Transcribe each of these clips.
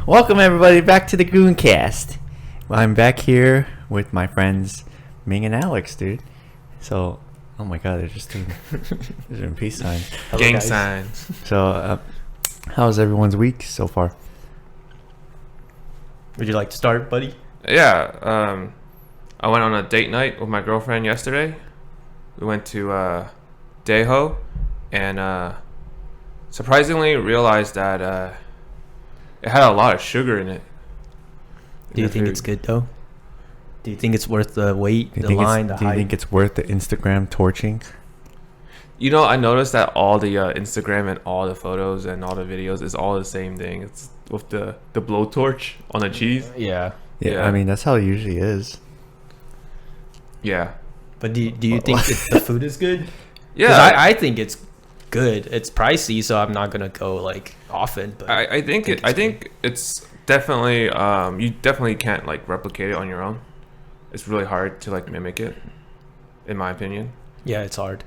Welcome everybody back to the Gooncast. I'm back here with my friends Ming and Alex, dude. So, oh my god, they're doing peace signs. Hello, gang guys. signs. So, how's everyone's week so far? Would you like to start, buddy? Yeah, I went on a date night with my girlfriend yesterday. We went to Daeho, and surprisingly realized that it had a lot of sugar in it. Do you think it's good though? Do you think it's worth the wait, the line, the hype? Do you think it's worth the Instagram torching? You know, I noticed that all the Instagram and all the photos and all the videos is all the same thing. It's with the blowtorch on the cheese. Yeah. Yeah, I mean that's how it usually is. Yeah. But do you think the food is good? Yeah. 'Cause I think it's good. It's pricey, so I'm not gonna go like often. But I think it's definitely you definitely can't like replicate it on your own. It's really hard to like mimic it, in my opinion. yeah, it's hard.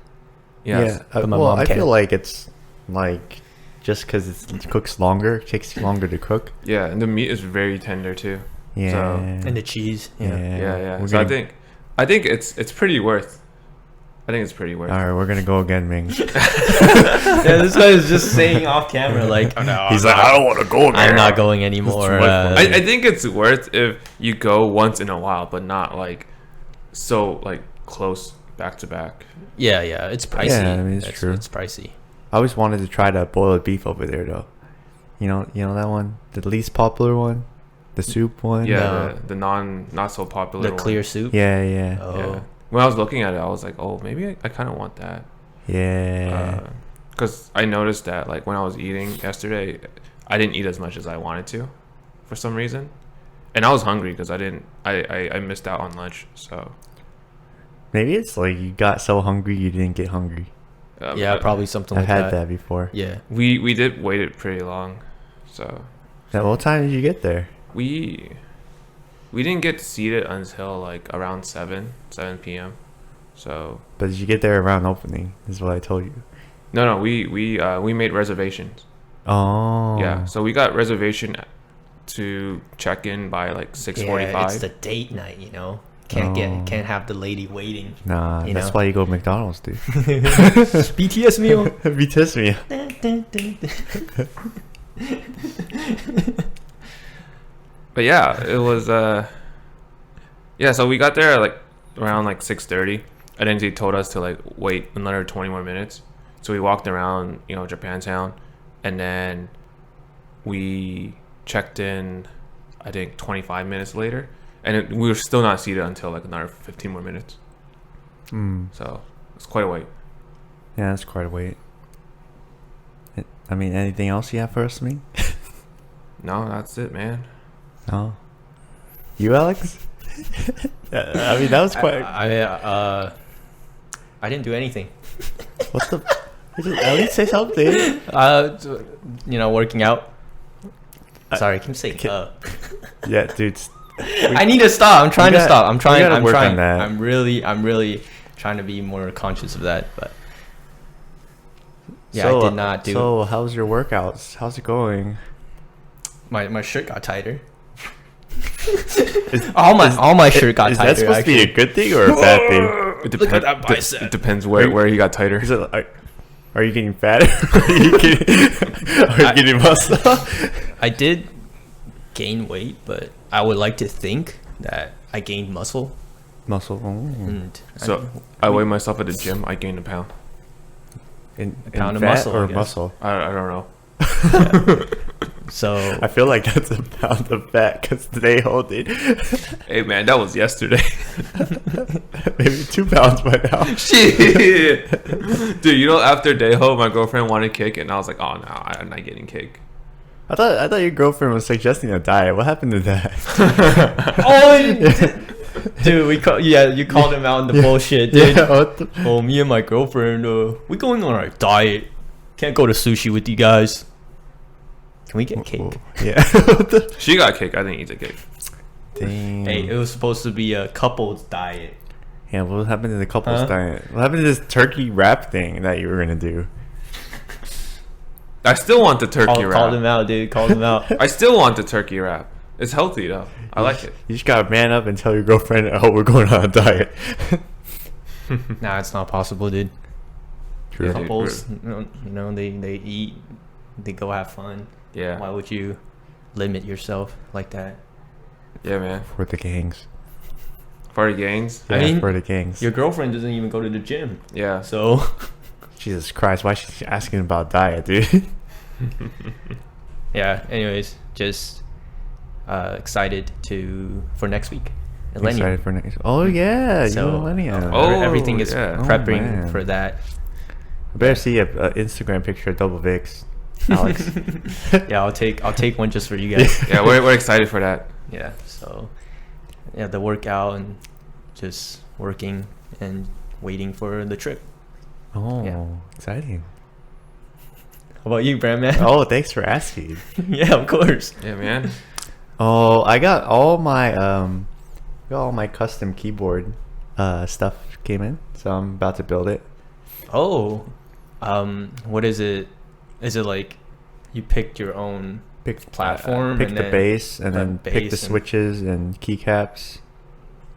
Yes. But my well, mom I can't. feel like it's like just because it cooks longer, it takes longer to cook. Yeah, and the meat is very tender too. Yeah, So- And the cheese. yeah. Yeah. Yeah. So I think it's pretty worth. I think it's pretty worth. All right, we're gonna go again, Ming. Yeah, this guy is just saying off camera like, oh, no, He's like, I don't want to go again. I'm not going anymore. I think it's worth if you go once in a while, but not like so like close back to back. yeah, it's pricey. Yeah, I mean, it's true. It's pricey. I always wanted to try that boiled beef over there, though. You know that one, the least popular one, the soup one. Yeah, the not so popular. The clear soup. Yeah. Oh. Yeah. When I was looking at it, I was like, oh, maybe I kind of want that. Yeah. Because I noticed that like when I was eating yesterday, I didn't eat as much as I wanted to, for some reason, and I was hungry because I missed out on lunch. So Maybe it's like you got so hungry you didn't get hungry. Yeah, probably something I've like had that before. Yeah. We did wait it pretty long, so Now, what time did you get there? we didn't get seated until like around 7 p.m. So But did you get there around opening? Is what I told you. no, we made reservations. Oh. Yeah, so we got reservation to check in by like 6:45. Yeah, it's the date night, you know. Can't have the lady waiting. Nah, You that's know? why you go to McDonald's, dude. BTS meal. BTS me. But yeah, it was yeah, so we got there like around like 6:30, and then he told us to like wait another 20 more minutes. So we walked around, Japantown, and then we checked in I think 25 minutes later, and we were still not seated until like another 15 more minutes. So it's quite a wait. Yeah, that's quite a wait. I mean, anything else you have for us, me? No, that's it, man. No. You, Alex? I mean, that was quite. I didn't do anything. What the? At least say something. Working out. Sorry, I keep saying Yeah, dude. I need to stop. I'm trying to stop. I'm trying. gotta I'm work trying. on that. I'm really trying to be more conscious of that. But yeah, I did not do. So, how's your workouts? How's it going? My shirt got tighter. all my shirt got tighter. Is that supposed to be a good thing or a bad thing? Look at that bicep. It depends where he got tighter. Is it like, are you getting fatter? Are you getting muscle? I did gain weight, but I would like to think that I gained muscle. Muscle. And So I weighed myself at the gym. I gained a pound. In pound of fat muscle, or I guess. muscle? I don't know. So I feel like that's a pound of fat because they hold it. Hey man, that was yesterday. Maybe 2 pounds by now. Shit, dude. After Daeho, my girlfriend wanted cake, and I was like, oh no, I'm not getting cake. I thought your girlfriend was suggesting a diet. What happened to that? dude, you called him out in the bullshit, dude. Yeah, what the? Oh, me and my girlfriend, we going on a diet. Can't go to sushi with you guys. Can we get cake? Yeah. What the? She got cake. I didn't eat the cake. Dang. Hey, it was supposed to be a couple's diet. Yeah, what happened to the couple's diet? What happened to this turkey wrap thing that you were gonna do? I still want the turkey wrap. Call them out, dude. Call them out. I still want the turkey wrap. It's healthy though. I like it. You just gotta man up and tell your girlfriend, "Oh, we're going on a diet." Nah, it's not possible, dude. True. Yeah, Couples, dude. they eat, they go have fun. Yeah. Why would you limit yourself like that? Yeah, man. For the gangs. Party gangs. I Yeah, mean, for the gangs. Your girlfriend doesn't even go to the gym, Yeah. so Jesus Christ, why is she asking about diet, dude? yeah. Anyways, just excited for next week. Millennium. Excited for next. Oh yeah, So, Millennium. Oh, everything is yeah. Oh, prepping man. for that. I better see a Instagram picture of Double Vicks, Alex. Yeah, I'll take one just for you guys. Yeah, we're excited for that. Yeah, so yeah, the workout and just working and waiting for the trip. Oh, Yeah. exciting. How about you, Brand Man? Oh, thanks for asking. Yeah, of course. Yeah, man. Oh, I got all my custom keyboard stuff came in, so I'm about to build it. Oh, what is it? Is it like you picked your own platform? Pick and the then bass and then pick the bass and- switches and keycaps.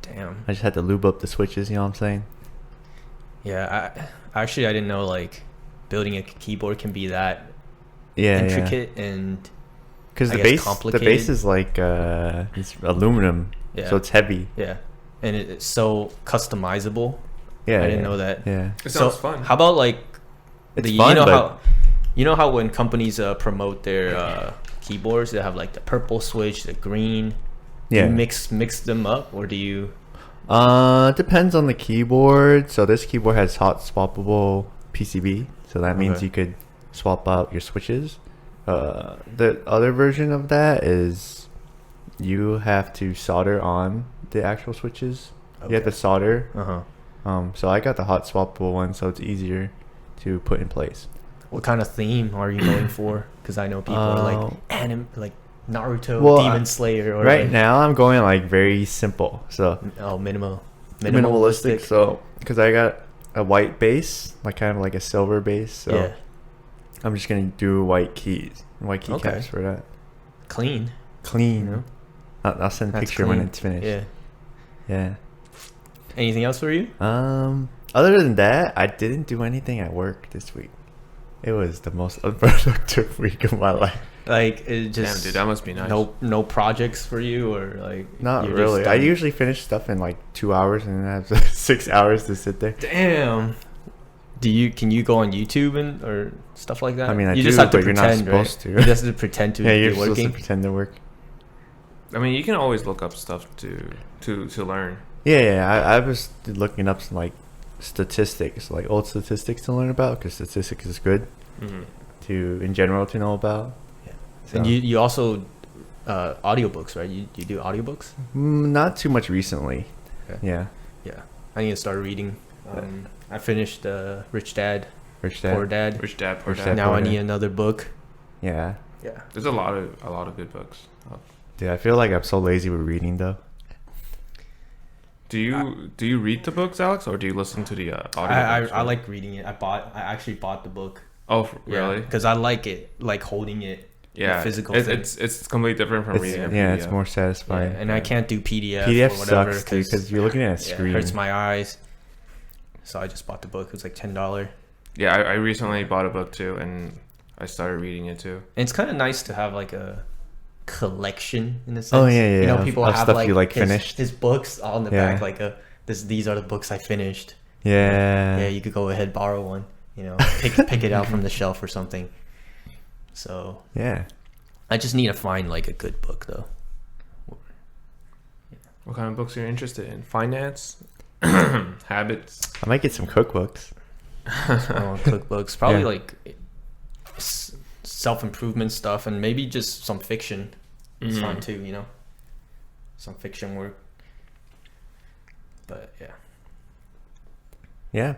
Damn. I just had to lube up the switches, you know what I'm saying? Yeah, I didn't know like building a keyboard can be that Yeah, intricate and because I the guess base complicated. is like it's aluminum, Yeah. so it's heavy. yeah, and it's so customizable. Yeah, I didn't yeah, know that. Yeah, It So sounds fun. how about like it's the fun, you know how when companies promote their keyboards, they have like the purple switch, the green. Do yeah. you mix them up, or do you? Depends on the keyboard. So this keyboard has hot swappable PCB, so that means Okay. you could swap out your switches. The other version of that is you have to solder on the actual switches. You have to Okay. solder. Uh-huh. So I got the hot swappable one, so it's easier to put in place. What kind of theme are you going for? Because I know people are like like Naruto, Well, Demon Slayer, or Right like, now I'm going like very simple, so minimalistic. So because I got a white base, like kind of like a silver base, so Yeah, I'm just gonna do white keycaps Okay. for that. clean. Clean. You know? I'll send a That's picture when clean. it's finished. Yeah. Yeah. Anything else for you? Other than that, I didn't do anything at work this week. It was the most unproductive week of my life. Like it just Damn, dude, that must be nice. no projects for you, or like Not you're really. just I done? usually finish stuff in like 2 hours, and then I have 6 hours to sit there. Damn. Can you go on YouTube and or stuff like that? I mean, I you do, just have to but you're not pretend, right? supposed to. You just have to pretend to Yeah, be you're supposed working. to pretend to work. I mean, you can always look up stuff to learn. Yeah, I was looking up some like statistics, like old statistics to learn about, because statistics is good Mm-hmm. in general to know about. Yeah. So, And you also audiobooks, right? You do audiobooks? not too much recently. Okay. Yeah, Yeah. I need to start reading. I finished Rich Dad, Rich Dad. Poor Dad. Rich Dad, Poor Rich Dad. Dad. Now I Poor need Dad. another book. Yeah, Yeah. There's a lot of good books. dude, I feel like I'm so lazy with reading though. Do you read the books, Alex, or do you listen to the audio? I like reading it. I actually bought the book. Oh, really? Because I like it, like holding it. Yeah, the physical It's thing. it's completely different from It's, reading. a yeah, it's PDF. more Yeah, satisfying. and I can't do PDF, PDF or whatever sucks because you're looking at a it screen. hurts my eyes. So I just bought the book. It was like $10. Yeah, I recently bought a book too, and I started reading it too. And it's kind of nice to have like a collection in a sense. Oh, yeah, You know, of- people of have stuff like, you, like, his, finished. his books on the Yeah. back, like these are the books I finished. Yeah. Yeah, you could go ahead borrow one. You know, pick it out from the shelf or something. So Yeah. I just need to find like a good book though. What kind of books are you interested in? Finance, habits. I might get some cookbooks. Cookbooks, probably Yeah. like self-improvement stuff, and maybe just some fiction. It's fun too, you know, some fiction work. But yeah, Yeah.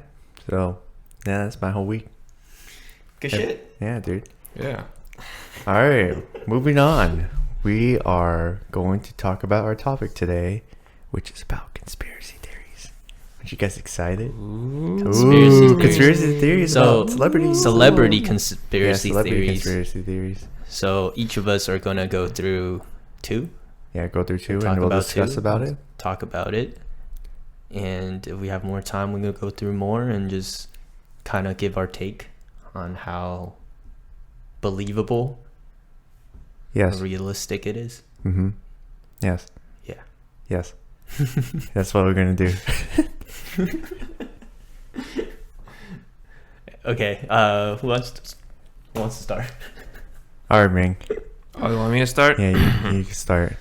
So, yeah, that's my whole week. good Yeah. shit. Yeah, dude. Yeah. All right, moving on. We are going to talk about our topic today, which is about conspiracy theories. Aren't you guys excited? Conspiracy theories So, about celebrities. Celebrity conspiracy celebrity theories. conspiracy theories. So each of us are gonna go through 2. Yeah, go through 2 Talk and we'll about discuss 2. about it. Talk about it. And if we have more time, we're gonna go through more and just kind of give our take on how believable Yes. or realistic it is. Mm-hmm. Yes. Yeah. Yes. That's what we're gonna do. Okay. Who wants to start? All right, Ming. Oh, you want me to start? Yeah, you can start.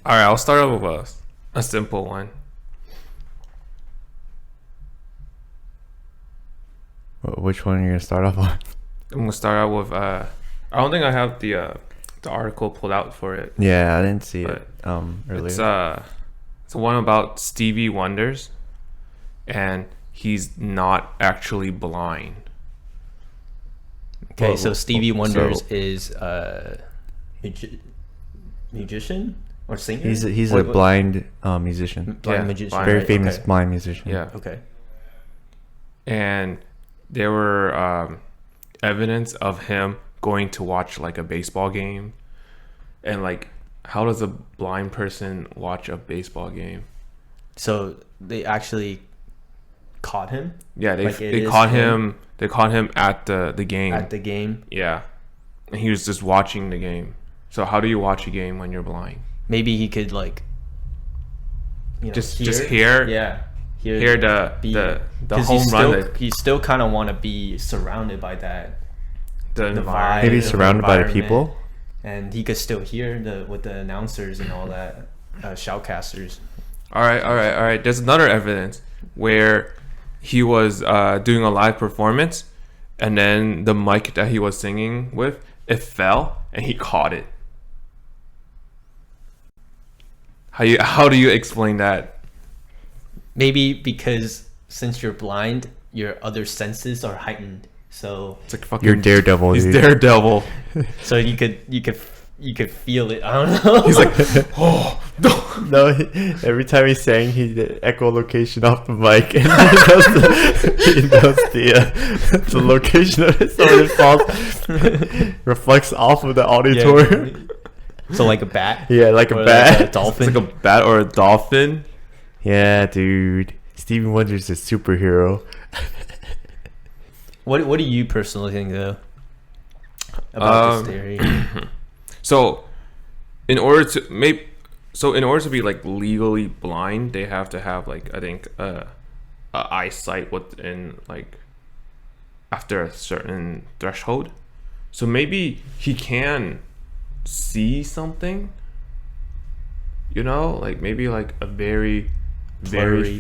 All right, I'll start off with a simple one. Which one are you gonna start off on? I'm gonna start out with I don't think I have the article pulled out for it. Yeah, I didn't see But it earlier. It's one about Stevie Wonders, and he's not actually blind. Okay, Well, so Stevie so- Wonders is musician or singer? He's a What- blind musician. blind Yeah, magician. blind. Very right? famous Okay. blind musician. Yeah, Okay. and there were evidence of him going to watch like a baseball game, and like, how does a blind person watch a baseball game? So they actually caught him Yeah, Like, it they is caught him? him. They caught him at the game. at the game. Yeah, and he was just watching the game. So how do you watch a game when you're blind? Maybe he could like, Just hear. Yeah. Hear the home run. You still kind of want to be surrounded by that, The the environment. Maybe the surrounded by the environment. people. and he could still hear with the announcers and all that, shoutcasters. All right. There's another evidence where he was doing a live performance, and then the mic that he was singing with, it fell, and he caught it. How do you explain that? Maybe because since you're blind, your other senses are heightened. So It's like fucking. You're Daredevil. He's dude. Daredevil. you could feel it. I don't know. He's like, oh no. No, every time he's saying he did echolocation off the mic, and he knows the location of it, so it falls, reflects off of the auditorium. So like a bat. Yeah, like a Or bat. a dolphin. It's like a bat or a dolphin. Yeah, dude. Stevie Wonder's a superhero. What do you personally think though about this theory? So, in order to be like legally blind, they have to have like, I think a eyesight within like after a certain threshold. So maybe he can see something. Like maybe like a very Blurry.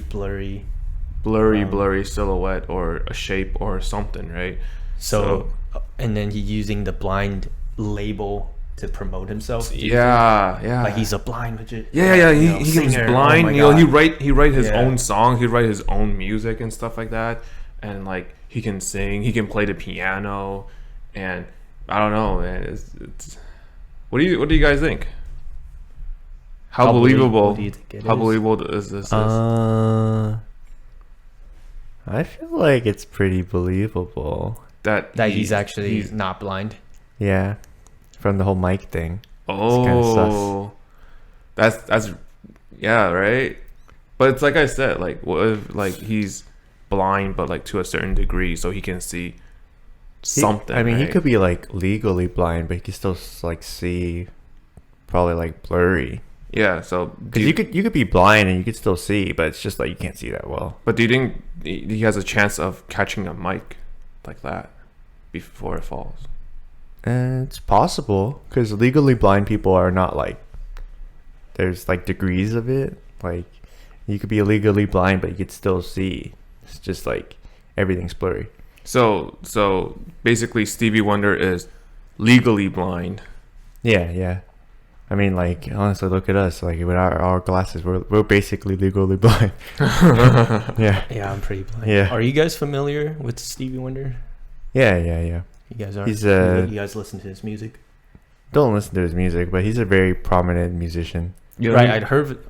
blurry silhouette or a shape or something, right? So and then he's using the blind label to promote himself. Yeah. Like he's a blind magician. Yeah. He's singer. blind. Oh my He God. write his Yeah. own songs. He write his own music and stuff like that. And like he can sing. He can play the piano. And I don't know, man. It's what do you guys think? How believable? do you think it How is? believable is this? I feel like it's pretty believable. That he's actually not blind. Yeah, from the whole mic thing. Oh, that's yeah, right. But it's like I said, like what if like he's blind, but like to a certain degree, so he can see something. I mean, he right? could be like legally blind, but he could still like see, probably like blurry. Yeah. So Because you could be blind and you could still see, but it's just like you can't see that well. But do you think he has a chance of catching a mic like that before it falls? It's possible because legally blind people are not like. There's like degrees of it. Like you could be legally blind, but you could still see. It's just like everything's blurry. So basically, Stevie Wonder is legally blind. Yeah. I mean, like honestly, look at us. Like with our glasses, we're basically legally blind. Yeah. Yeah, I'm pretty blind. Yeah. Are you guys familiar with Stevie Wonder? Yeah. You guys are. He's you guys listen to his music? don't listen to his music, but he's a very prominent musician. Right,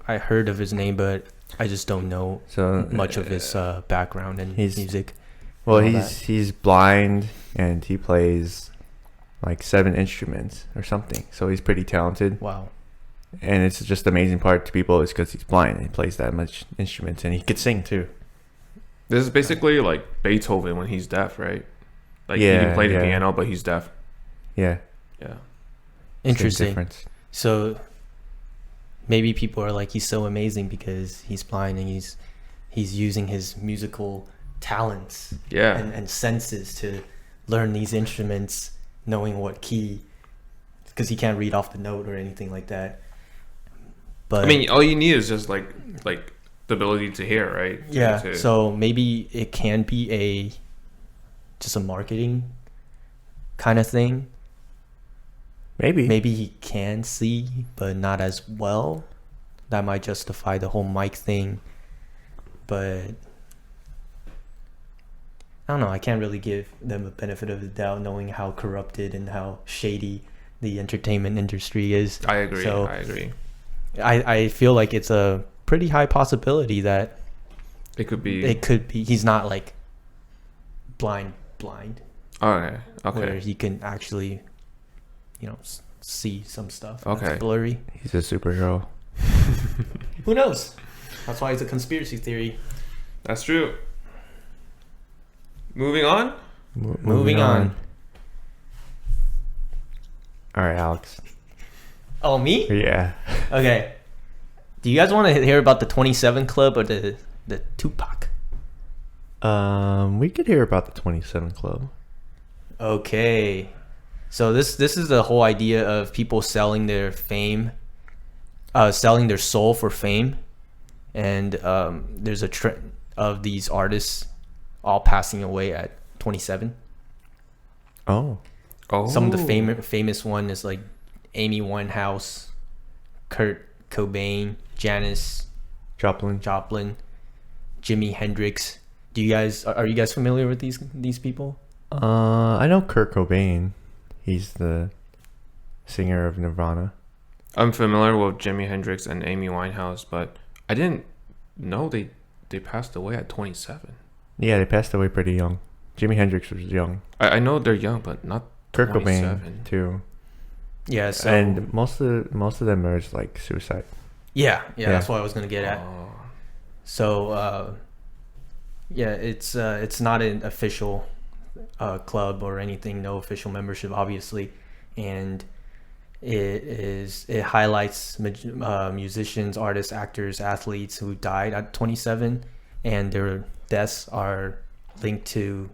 I heard of his name, but I just don't know So much of his background and he's- music. Well, and all he's blind and he plays like 7 instruments or something. So he's pretty talented. Wow. And it's just the amazing part to people is because he's blind and he plays that much instruments and he could sing too. This is basically like Beethoven when he's deaf, right? Like he Yeah, can play the yeah. piano, but he's deaf. Yeah. Yeah. Big Interesting. difference. So maybe people are like, he's so amazing because he's blind and he's using his musical talents Yeah. and senses to learn these instruments, knowing what key, because he can't read off the note or anything like that. But I mean, all you need is just like the ability to hear, right? yeah, To- so maybe it can be just a marketing kind of thing. Maybe. Maybe he can see, but not as well. That might justify the whole mic thing. But I don't know. I can't really give them the benefit of the doubt, knowing how corrupted and how shady the entertainment industry is. I agree. So- I agree. I feel like it's a pretty high possibility that It could be. it could be he's not like blind, Okay. where Okay. he can actually, see some stuff. Okay. That's blurry. He's a superhero. Who knows? That's why it's a conspiracy theory. That's true. Moving on. Moving on. All right, Alex. Oh, me? Yeah. Okay. Do you guys want to hear about the 27 Club or the Tupac? We could hear about the 27 Club. Okay. So this is the whole idea of people selling their fame, selling their soul for fame, and there's a trend of these artists all passing away at 27. Oh. Oh. Some of the famous one is like Amy Winehouse, Kurt Cobain, Janis Joplin. Joplin, Jimi Hendrix. Are you guys familiar with these people? I know Kurt Cobain. He's the singer of Nirvana. I'm familiar with Jimi Hendrix and Amy Winehouse, but I didn't know they passed away at 27. Yeah, they passed away pretty young. Jimi Hendrix was young. I know they're young, but not Kurt 27. Cobain too. Yeah. So And most of them are just like suicide. yeah, Yeah. that's what I was gonna get at. Oh. So yeah, it's not an official club or anything, no official membership, obviously, and it highlights musicians, artists, actors, athletes who died at 27, and their deaths are linked to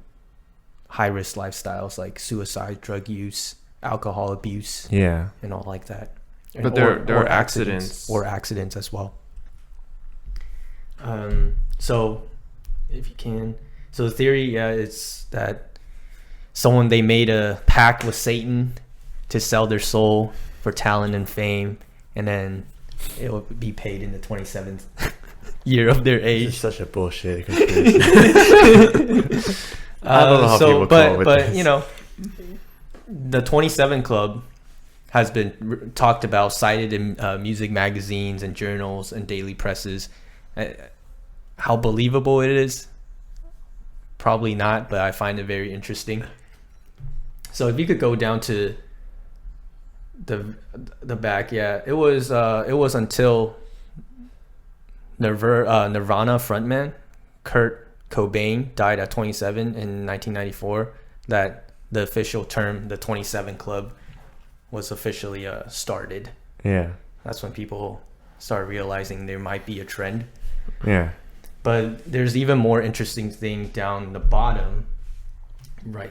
high-risk lifestyles like suicide, drug use, alcohol abuse, Yeah. and all like that. But there are accidents. or accidents as well. So if you can, so the theory, it's that they made a pact with Satan to sell their soul for talent and fame, and then it will be paid in the 27th year of their It's age. such a bullshit conspiracy. I don't know how people come up with but this. the 27 Club has been talked about, cited in music magazines and journals and daily presses. How believable it is, probably not, but I find it very interesting. So if you could go down to the back, yeah, it was until Nirvana frontman Kurt Cobain died at 27 in 1994 that the official term, the 27 Club, was officially started. Yeah. That's when people start realizing there might be a trend. Yeah. But there's even more interesting thing down the bottom, right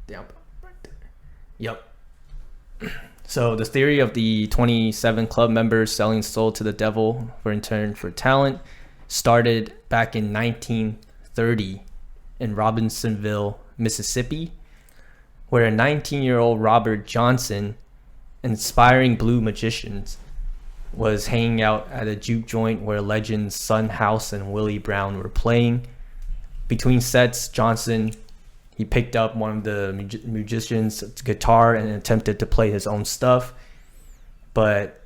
there. Yep. So the theory of the 27 Club members selling soul to the devil for in turn for talent started back in 1930 in Robinsonville, Mississippi, where a 19-year-old Robert Johnson, inspiring blue magicians, was hanging out at a juke joint where legends Son House and Willie Brown were playing. Between sets, Johnson, he picked up one of the musicians' guitar and attempted to play his own stuff. but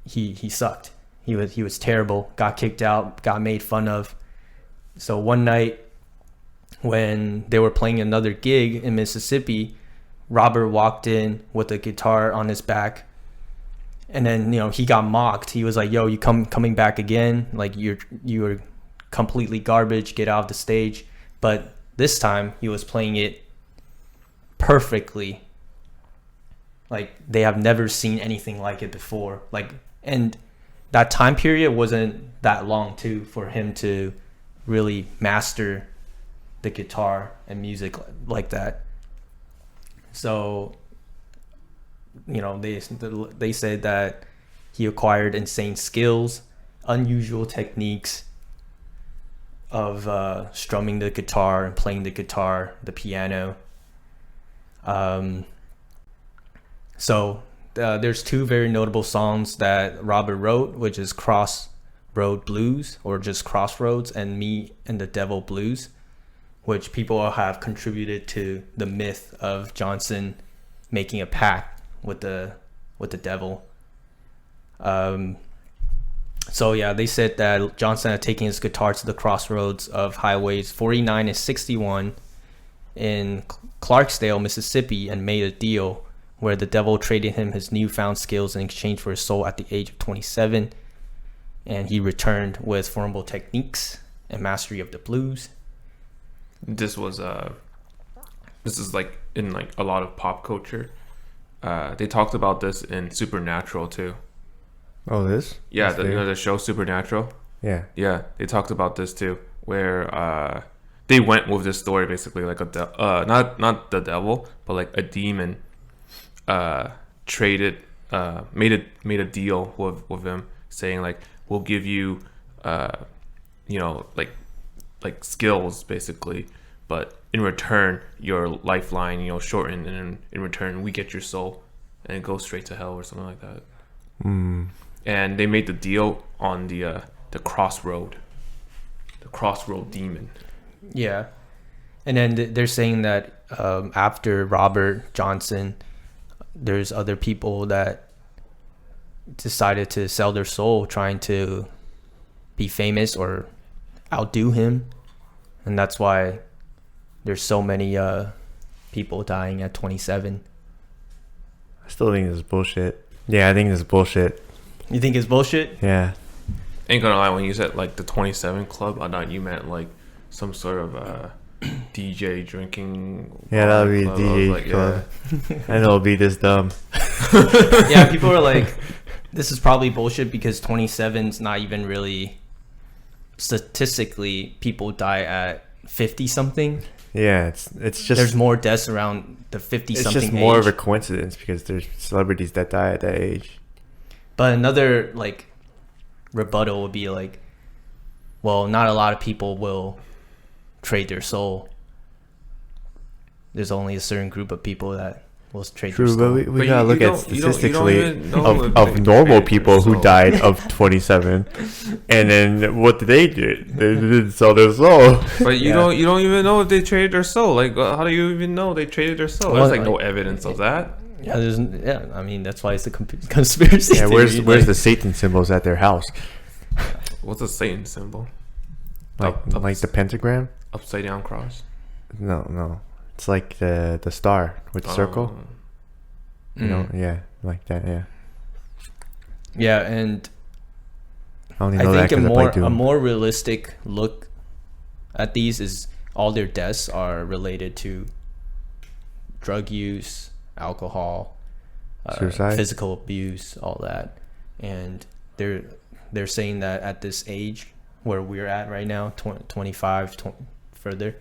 he sucked. He was terrible. Got kicked out. Got made fun of. So one night when they were playing another gig in Mississippi, Robert walked in with a guitar on his back, and then he got mocked. He was like, "Yo, you coming back again? Like you're completely garbage. Get out of the stage." But this time he was playing it perfectly. Like they have never seen anything like it before. Like, and that time period wasn't that long too for him to really master the guitar and music like that. So, they said that he acquired insane skills, unusual techniques of strumming the guitar and playing the guitar, the piano. So there's two very notable songs that Robert wrote, which is Crossroad Blues, or just Crossroads, and Me and the Devil Blues, which people have contributed to the myth of Johnson making a pact with the devil. So yeah, they said that Johnson had taken his guitar to the crossroads of highways 49 and 61 in Clarksdale, Mississippi, and made a deal where the devil traded him his newfound skills in exchange for his soul at the age of 27, and he returned with formidable techniques and mastery of the blues. This is like in like a lot of pop culture. They talked about this in Supernatural too. Oh, this? Yeah, the show Supernatural. Yeah. Yeah, they talked about this too, where they went with this story basically like not the devil, but like a demon made a deal with him, saying like, we'll give you like skills basically, but in return your lifeline shortened, and in return we get your soul and it goes straight to hell or something like that. And they made the deal on the crossroad demon. Yeah. And then they're saying that after Robert Johnson, there's other people that decided to sell their soul trying to be famous or outdo him, and that's why there's so many people dying at 27. I still think this is bullshit. Yeah, I think this is bullshit. You think it's bullshit? Yeah. Ain't gonna lie, when you said like the 27 club, I thought you meant like some sort of DJ drinking. Yeah, that would be club. DJ Like, club. And it'll be this dumb. Yeah, people are like, this is probably bullshit because 27's not even really, statistically, people die at 50 something. Yeah, it's just, there's more deaths around the 50 something age. It's just more of a coincidence because there's celebrities that die at that age. But another like rebuttal would be like, well, not a lot of people will trade their soul. There's only a certain group of people that will trade their soul. True, but we gotta look at statistically of normal people who died of 27, and then what did they do? They didn't sell their soul. But you don't even know if they traded their soul. Like, how do you even know they traded their soul? There's like no evidence of that. Yeah, I mean that's why it's a conspiracy. Yeah, theory. where's the Satan symbols at their house? What's a Satan symbol? Like the pentagram? Upside down cross? No. It's like the star with the circle. Yeah, like that. Yeah. Yeah, and I only know I think that a more realistic look at these is all their deaths are related to drug use, alcohol, suicide, physical abuse, all that. And they're saying that at this age where we're at right now, 25 further,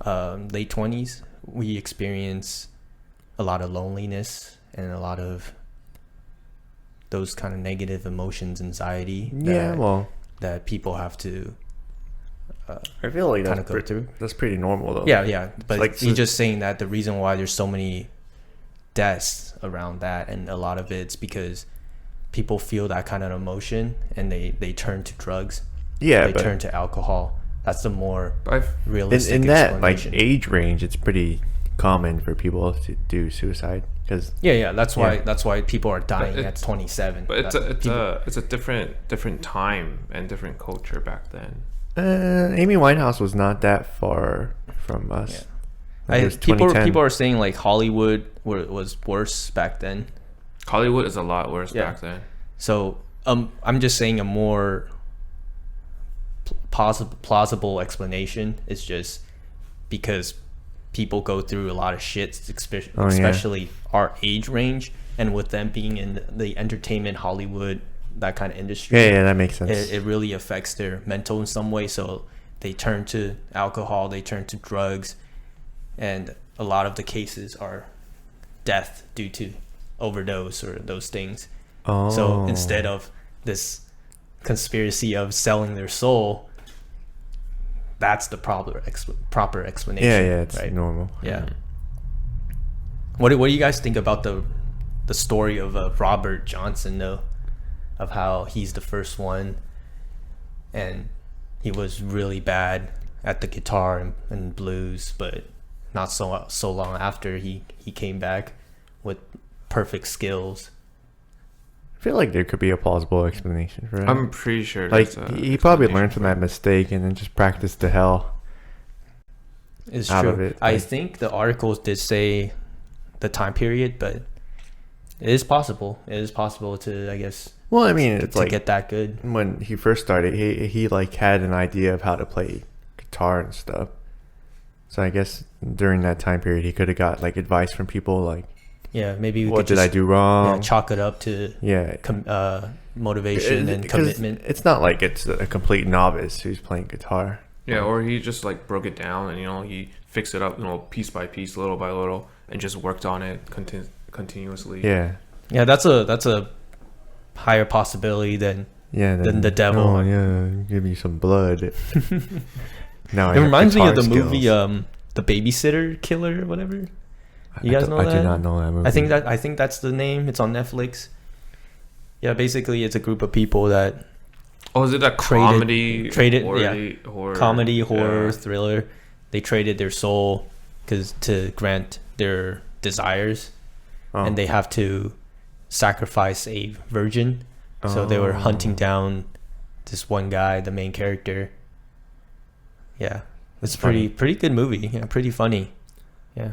late 20s, we experience a lot of loneliness and a lot of those kind of negative emotions, anxiety that people have to I feel like that's pretty normal though. Yeah, but like, he's just saying that the reason why there's so many deaths around that, and a lot of it's because people feel that kind of emotion and they turn to drugs. Yeah, they turn to alcohol. That's the more realistic in that like age range. It's pretty common for people to do suicide. Because That's why people are dying at 27. But it's a different time and different culture back then. Amy Winehouse was not that far from us. It was people 2010. are saying like Hollywood was worse back then. Hollywood is a lot worse back then. So I'm just saying a more plausible explanation is just because people go through a lot of shit, especially our age range, and with them being in the entertainment, Hollywood, that kind of industry. Yeah, that makes sense. It really affects their mental in some way. So they turn to alcohol, they turn to drugs, and a lot of the cases are death due to overdose or those things. So instead of this conspiracy of selling their soul, that's the proper explanation. Yeah, it's right? normal. Yeah. What do you guys think about the story of Robert Johnson though, of how he's the first one, and he was really bad at the guitar and blues, but not so long after he came back with perfect skills. I feel like there could be a plausible explanation for it. I'm pretty sure. Like he probably learned from that mistake and then just practiced to hell. It's out true. of it. I think the articles did say the time period, but it is possible. It is possible to, I guess. Well, I mean, it's to like get that good. When he first started, he like had an idea of how to play guitar and stuff. So I guess during that time period, he could have got like advice from people like, yeah, maybe we what could did I do wrong? Chalk it up to motivation and commitment. It's not like it's a complete novice who's playing guitar. Yeah, or he just like broke it down and he fixed it up, piece by piece, little by little, and just worked on it continuously. Yeah. Yeah, that's a higher possibility than the devil. Oh yeah, give me some blood. Now it reminds me of the movie The Babysitter Killer or whatever. You guys know that? I do not know that movie. I think that's the name. It's on Netflix. Yeah, basically it's a group of people that is it a comedy horror thriller. They traded their soul to grant their desires, and they have to sacrifice a virgin. So they were hunting down this one guy, the main character. Yeah, it's pretty good movie. Yeah, pretty funny. Yeah,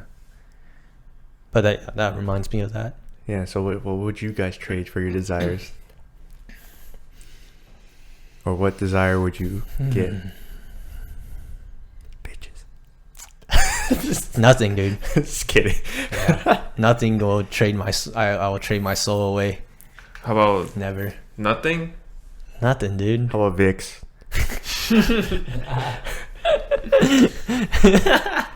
but that reminds me of that. Yeah. So what would you guys trade for your desires? Or what desire would you get? Bitches. Nothing, dude. Just kidding. Yeah. Nothing will trade I will trade my soul away. How about never? Nothing, dude. How about Vicks?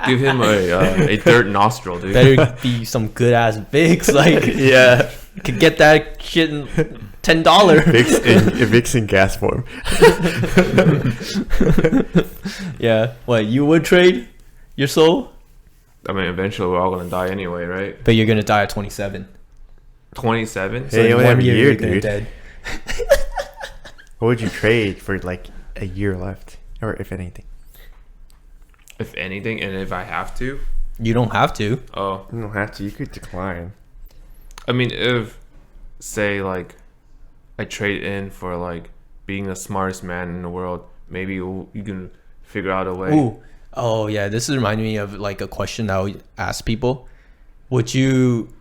Give him a dirt nostril, dude. Better be some good ass Vicks, like yeah. You could get that shit in $10. Vicks in gas form. Yeah. What, you would trade your soul? I mean, eventually we're all gonna die anyway, right? But you're gonna die at 27. 27. Hey, you only have a year, you're dude. dead. What would you trade for like a year left, or if anything? If anything, and if I have to, you don't have to. Oh, You don't have to. You could decline. I mean, if say like I trade in for like being the smartest man in the world, maybe you can figure out a way. Ooh. Oh yeah, this is reminding me of like a question I would ask people. Would you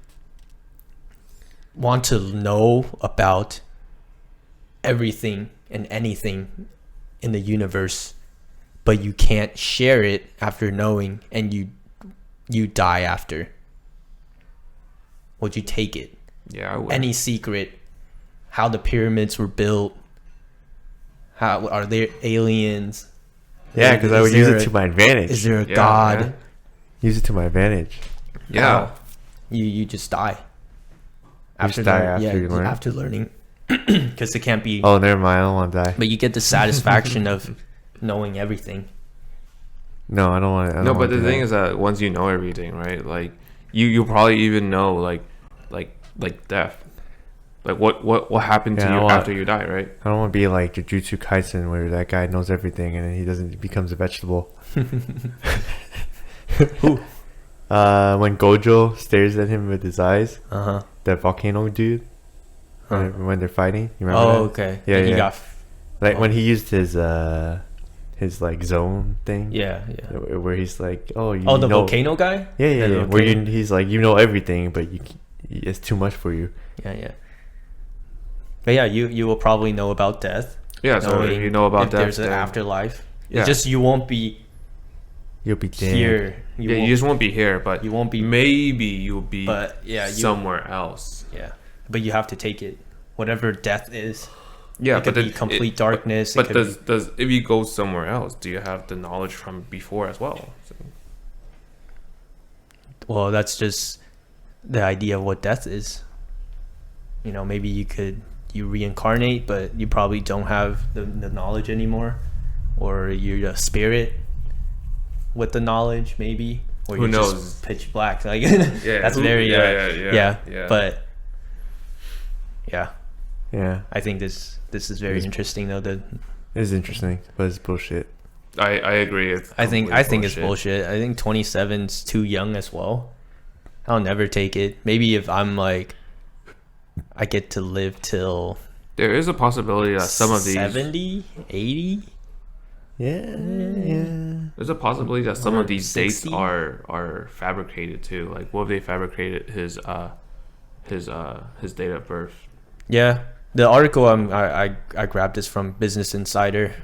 want to know about everything and anything in the universe, but you can't share it after knowing, and you die after? Would you take it? Yeah, I would. Any secret, how the pyramids were built, how are there aliens? Yeah, because I would use it to my advantage. Is there a god? Man. Use it to my advantage. Yeah. You just die. After you learn? After learning. Because it can't be... Oh, never mind. I don't want to die. But you get the satisfaction of knowing everything. No, I don't want to. No, but the thing is that once you know everything, right? Like, you'll probably even know, like death. Like, what happened to you after you die, right? I don't want to be like Jujutsu Kaisen, where that guy knows everything and then he becomes a vegetable. Who? When Gojo stares at him with his eyes, Uh-huh. that volcano dude, Huh. when they're fighting. You remember Oh, that? okay. Yeah, And he yeah. got Like when he used his like zone thing. yeah. Where he's like, oh, you Oh, the know, volcano guy? Yeah. The Where volcano- he's like, you know everything, but it's too much for you. Yeah. But yeah, you will probably know about death. Yeah, so knowing you know about if death. there's an then- afterlife. Yeah. It's just you won't be You'll be dead. here. You just won't be here, but you won't be. maybe you'll be But yeah, somewhere else. Yeah, but you have to take it. Whatever death is. Yeah, it could but be complete darkness. But it could does if you go somewhere else, do you have the knowledge from before as well? So, well, that's just the idea of what death is. You know, maybe you reincarnate, but you probably don't have the knowledge anymore, or you're a spirit with the knowledge, maybe, or Who you're knows? just pitch black. Like, Yeah, that's very yeah. But yeah, Yeah, I think this is very It's- interesting though. That it's interesting, but it's bullshit. I agree. It's I think complete it's bullshit. I think 27's too young as well. I'll never take it. Maybe if I'm like, I get to live till There is a possibility that some of these 70, 80. Yeah. there's a possibility that some Or of these dates 60? are fabricated too. Like, what if they fabricated his date of birth? Yeah, the article I grabbed is from Business Insider.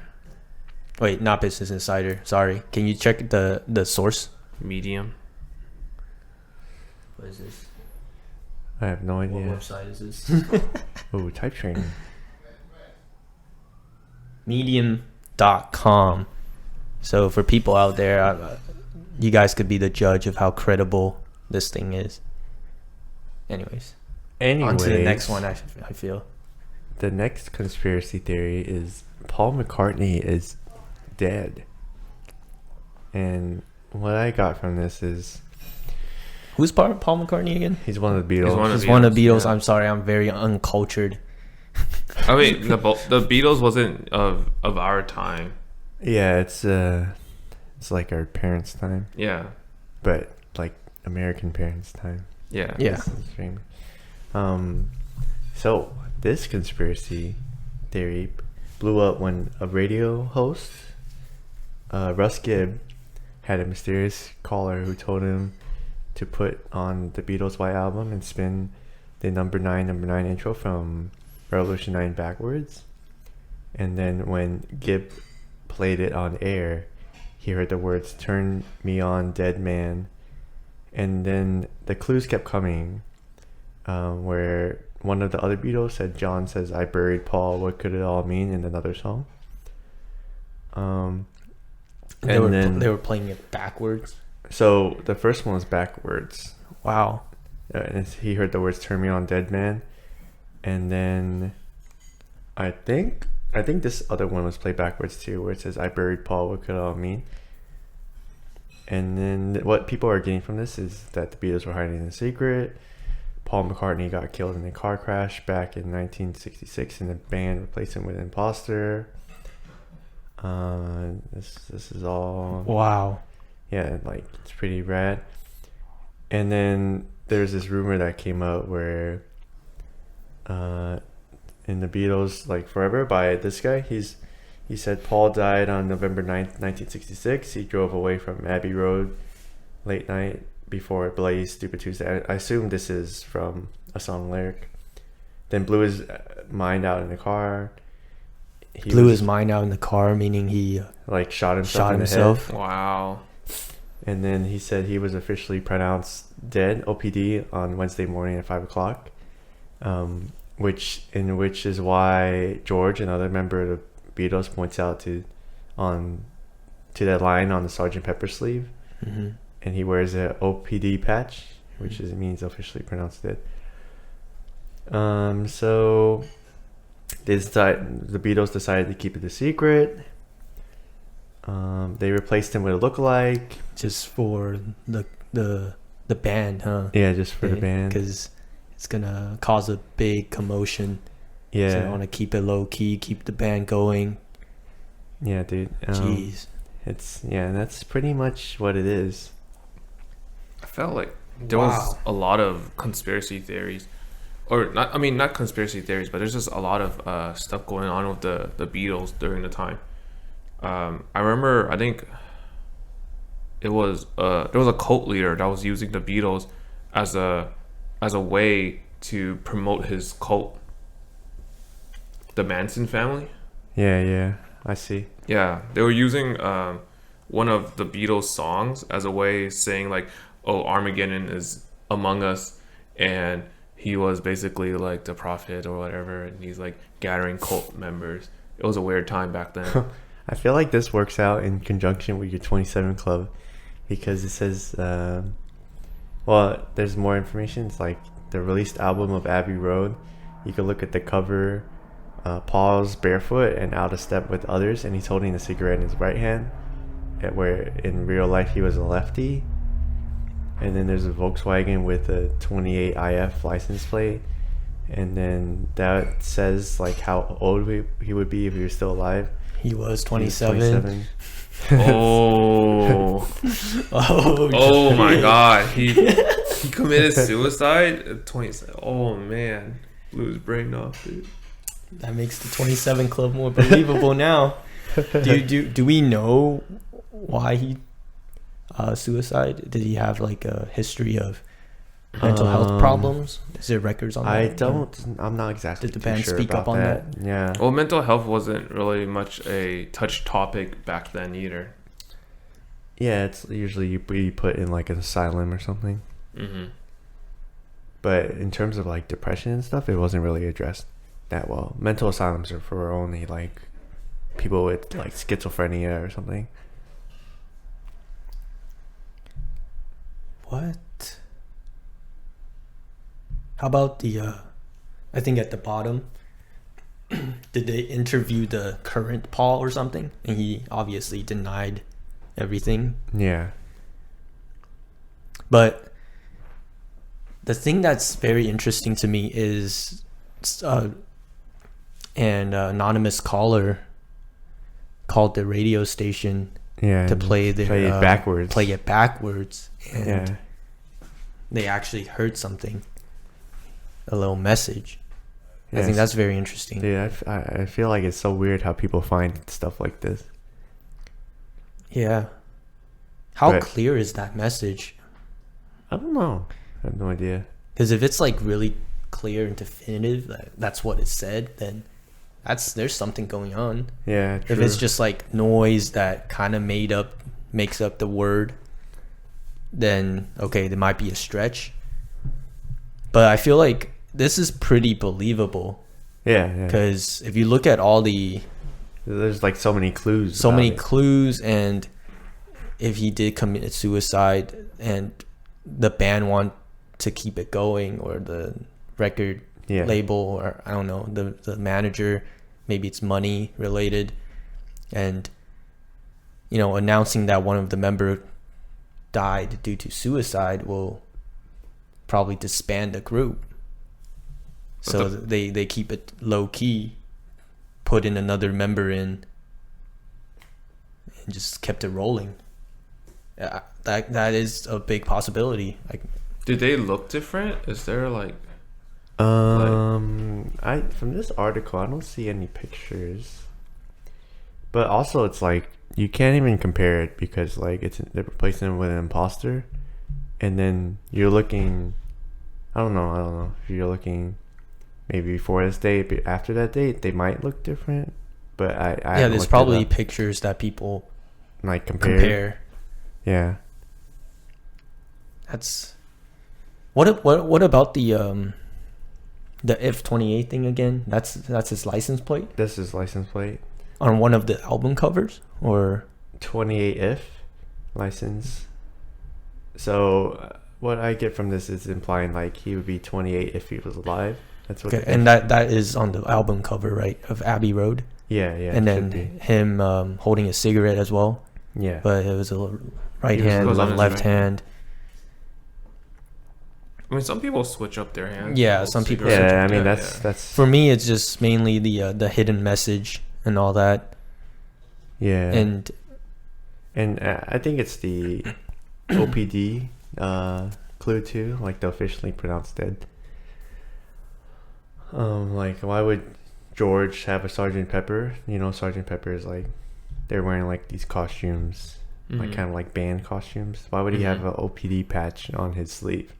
Wait, not Business Insider. Sorry. Can you check the source? Medium. What is this? I have no What idea. website is this? Oh, type training. Medium.com. So for people out there, you guys could be the judge of how credible this thing is. Anyways, on to the next one. I feel The next conspiracy theory is Paul McCartney is dead. And what I got from this is who's Paul McCartney again? he's one of the Beatles. He's one of the Beatles. yeah. I'm sorry, I'm very uncultured. I mean, the Beatles wasn't of our time. Yeah, it's like our parents' time, Yeah, but like American parents' time. yeah. Yeah. This is strange. So this conspiracy theory blew up when a radio host, Russ Gibb, had a mysterious caller who told him to put on the Beatles' White Album and spin the number 9 intro from Revolution 9 backwards. And then when Gibb played it on air, he heard the words "Turn me on, dead man." And then the clues kept coming, where one of the other Beatles said, John says, "I buried Paul, what could it all mean?" in another song. They And were playing it backwards. so the first one was backwards. Wow. And he heard the words "Turn me on, dead man," and then I think this other one was played backwards too, where it says "I buried Paul, what could it all mean?" And then what people are getting from this is that the Beatles were hiding in secret. Paul McCartney got killed in a car crash back in 1966, and the band replaced him with an imposter. This is all Wow. yeah, like it's pretty rad. And then there's this rumor that came out where in the Beatles like Forever by this guy, he said Paul died on November 9th, 1966. He drove away from Abbey Road late night before it blazed Stupid Tuesday. I assume this is from a song lyric. Then blew his mind out in the car. He Blew was- his mind out in the car, meaning he like shot himself shot in himself. the head. Wow. And then he said he was officially pronounced dead, OPD, on Wednesday morning at 5 o'clock, which is why George, another member of the Beatles, points out to that line on the Sgt. Pepper sleeve, Mm-hmm. and he wears a OPD patch, which means officially pronounced dead. So the Beatles decided to keep it a secret. They replaced him with a lookalike. Just for the band, huh? Yeah, just for the band. Because it's gonna cause a big commotion. Yeah, So I want to keep it low key, keep the band going. yeah, dude. Jeez. That's pretty much what it is. felt like there was a lot of conspiracy theories, or not. I mean, not conspiracy theories, but there's just a lot of stuff going on with the Beatles during the time. I remember, I think it was there was a cult leader that was using the Beatles as a way to promote his cult, the Manson family. Yeah, I see. Yeah, they were using one of the Beatles songs as a way saying like, oh, Armageddon is among us, and he was basically like the prophet or whatever, and he's like gathering cult members. It was a weird time back then. I feel like this works out in conjunction with your 27 Club, because it says, well, there's more information. It's like the released album of Abbey Road. You can look at the cover. Paul's barefoot and out of step with others, and he's holding a cigarette in his right hand, where in real life he was a lefty. And then there's a Volkswagen with a 28 IF license plate, and then that says like how old he would be if he was still alive. He was 27. Oh. Oh my God. He committed suicide at 27. Oh man. Blew his brain off, dude. That makes the 27 Club more believable now. Do we know why he suicide? Did he have like a history of mental health problems? Is there records on that? I'm not exactly. Did the band sure speak up on that? Yeah. Well, mental health wasn't really much a touched topic back then either. Yeah, it's usually you put in like an asylum or something. Mm-hmm. But in terms of like depression and stuff, it wasn't really addressed that well. Mental asylums are for only like people with like schizophrenia or something. What? How about the I think at the bottom, did they interview the current Paul or something? And he obviously denied everything. Yeah. But the thing that's very interesting to me is an anonymous caller called the radio station to play it backwards. Play it backwards. And yeah. They actually heard something. A little message. Yes. I think that's very interesting. Dude, I feel like it's so weird how people find stuff like this. Yeah. How clear is that message? I don't know. I have no idea. Because if it's like really clear and definitive, that's what it said, then there's something going on. Yeah, true. If it's just like noise that kind of makes up the word, then okay, there might be a stretch. But I feel like this is pretty believable. Yeah. Because if you look at there's like so many clues. Clues, and if he did commit suicide and the band want to keep it going, or the record label, or I don't know, the manager, maybe it's money related, and announcing that one of the member died due to suicide will probably disband the group. So they keep it low key, put in another member in, and just kept it rolling. That is a big possibility. Did they look different? Is there like from this article I don't see any pictures. But also it's like you can't even compare it, because like they're replacing it with an imposter, and then you're looking, I don't know if you're looking maybe before this date, but after that date they might look different. But I there's probably pictures that people like compare. Yeah. That's what about the F28 thing again? That's his license plate? That's his license plate. On one of the album covers, or 28 if license. So what I get from this is implying like he would be 28 if he was alive. That's what. Okay, and that is on the album cover, right, of Abbey Road. Yeah. And then him holding a cigarette as well. Yeah. But it was a right hand, left hand. I mean, some people switch up their hands. Yeah, some people. Yeah, I mean that's. For me, it's just mainly the hidden message and all that. Yeah. And I think it's the OPD clue too, like the officially pronounced dead. Like why would George have a Sergeant Pepper? You know, Sergeant Pepper is like they're wearing like these costumes, like kind of like band costumes. Why would he have an OPD patch on his sleeve?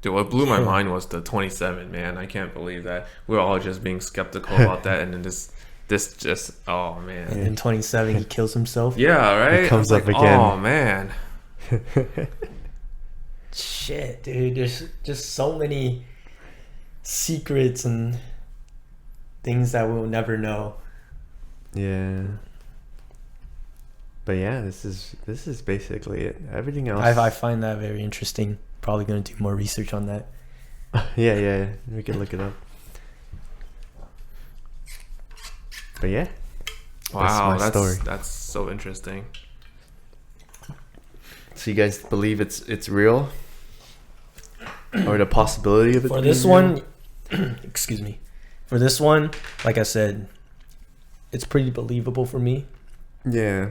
Dude, what blew my mind was the 27, man. I can't believe that. We're all just being skeptical about that, and then this just, oh, man. And in 27, he kills himself. Yeah, right? It comes up again. Oh, man. Shit, dude. There's just so many secrets and things that we'll never know. Yeah. But yeah, this is basically it. Everything else. I find that very interesting. Probably going to do more research on that. yeah. We can look it up. But yeah. Wow, that's my story. That's so interesting. So you guys believe it's real? Or the possibility of it? For being this real? one, excuse me. For this one, like I said, it's pretty believable for me. Yeah.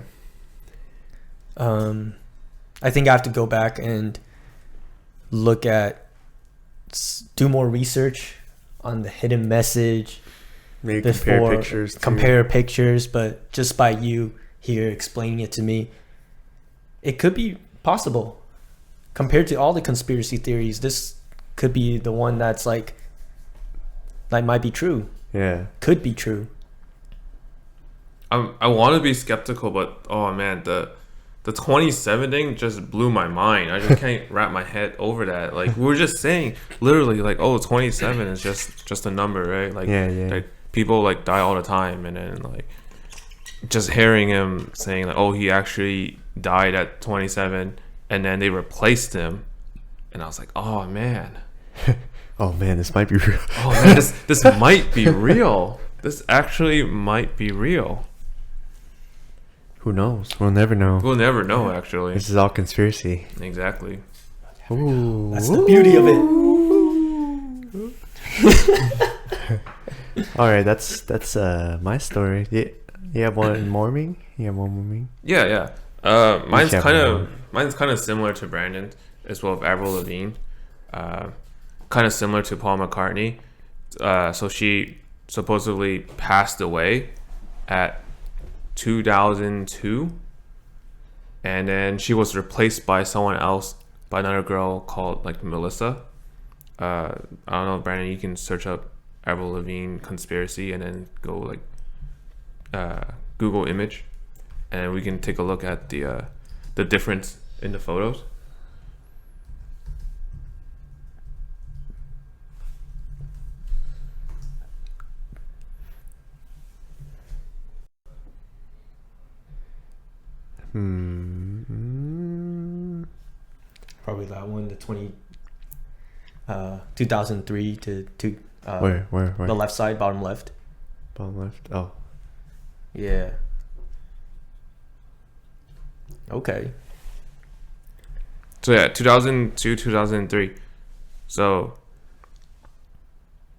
I think I have to go back and do more research on the hidden message. Maybe Before compare pictures. pictures, but just by you here explaining it to me, it could be possible. Compared to all the conspiracy theories, this could be the one that might be true. Yeah. Could be true. I want to be skeptical, but oh man, the 27 thing just blew my mind. I just can't wrap my head over that. Like we were just saying, literally, like 27 is just a number, right? Like Yeah. like people like die all the time, and then like just hearing him saying like, oh, he actually died at 27, and then they replaced him, and I was like, oh man, Oh man, this might be real. oh man, this might be real. This actually might be real. Who knows? We'll never know. We'll never know, actually. This is all conspiracy. Exactly. Ooh. That's the beauty of it. All right, that's my story. Yeah, you have one more me? You have one more me? Yeah. Mine's have kind of similar to Brandon as well, with Avril Lavigne. Kind of similar to Paul McCartney. So she supposedly passed away at 2002, and then she was replaced by someone else, by another girl called like Melissa. I don't know, Brandon, you can search up Avril Lavigne conspiracy and then go like Google image, and we can take a look at the difference in the photos. Probably that one, the 2003 to Where? the left side, bottom left. Bottom left. Oh. Yeah. Okay. So yeah, 2002, 2003. So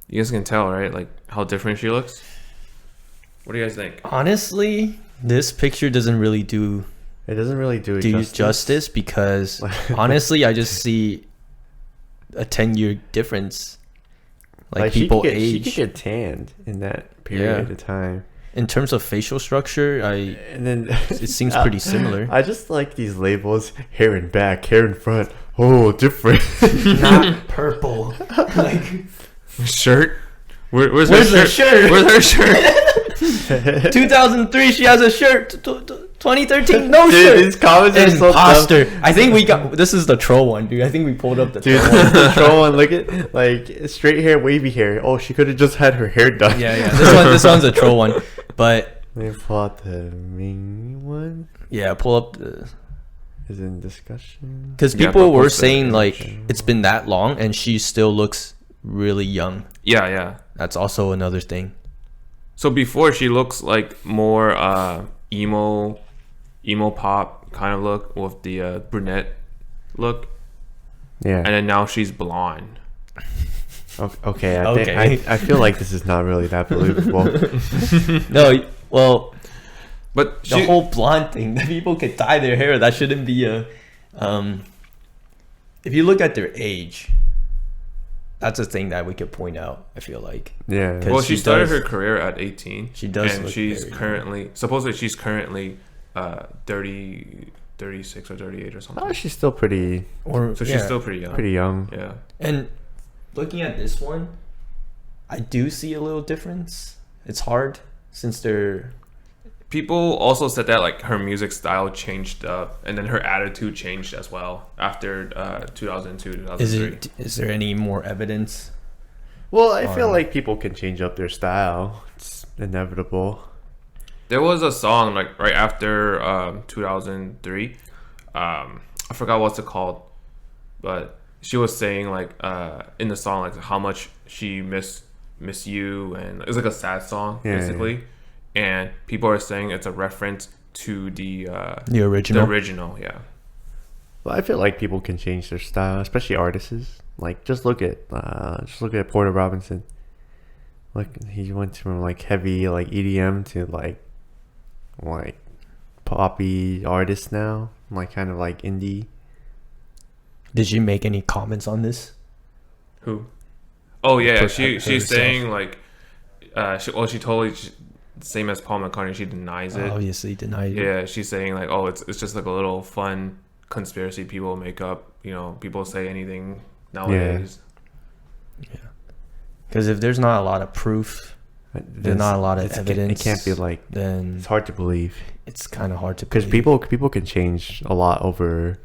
you guys can tell, right? Like how different she looks. What do you guys think? Honestly, this picture doesn't really do It doesn't really do it justice because honestly, I just see a 10-year difference. Like people age. She could get tanned in that period of time. In terms of facial structure, And then it seems pretty similar. I just like these labels: hair in back, hair in front. Oh, different. Not purple. Like Shirt? Where's Where's her the shirt? Where's her shirt? 2003, she has a shirt. 2013, no Dude, shirt. these comments are so Imposter. dumb. I think we got. This is the troll one, dude. I think we pulled up the Dude, troll one. the troll one, look at like straight hair, wavy hair. Oh, she could have just had her hair done. Yeah. This one's a troll one, but Let me pull out the main one. yeah, pull up the. Is in discussion. Because Yeah, people but were what's the saying like description? it's been that long and she still looks really young. Yeah. That's also another thing. So before she looks like more emo pop kind of look with the brunette look, Yeah. and then now she's blonde. Okay. Okay. I feel like this is not really that believable. No, well, But the whole blonde thing, that people could dye their hair, that shouldn't be a if you look at their age, that's a thing that we could point out. I feel like. Yeah. 'Cause Well, she started does- her career at 18. She does and look she's very currently supposedly she's currently 36 or 38 or something. Oh, she's still pretty Or So she's still pretty young. pretty young. Yeah. And looking at this one, I do see a little difference. It's hard since they're People also said that like her music style changed up, and then her attitude changed as well after 2002, 2003. is there any more evidence? Well, I feel Or- like people can change up their style. It's inevitable. There was a song like right after 2003. I forgot what's it called, but she was saying like in the song like how much she miss you, and it's like a sad song basically. And people are saying it's a reference to the original. The original, yeah. Well, I feel like people can change their style, especially artists. Like just look at Porter Robinson. Like he went from like heavy like EDM to like poppy artist now, like kind of like indie. Did you make any comments on this? Who? Oh yeah, Her- she's herself. saying like she totally same as Paul McCartney. She denies it. Obviously denied it. Yeah, she's saying like, oh, it's just like a little fun conspiracy people make up. You know, people say anything nowadays. Because if there's not a lot of proof, there's not a lot of evidence. It can't be like. Then It's hard to believe it's kind of hard to because believe. people can change a lot over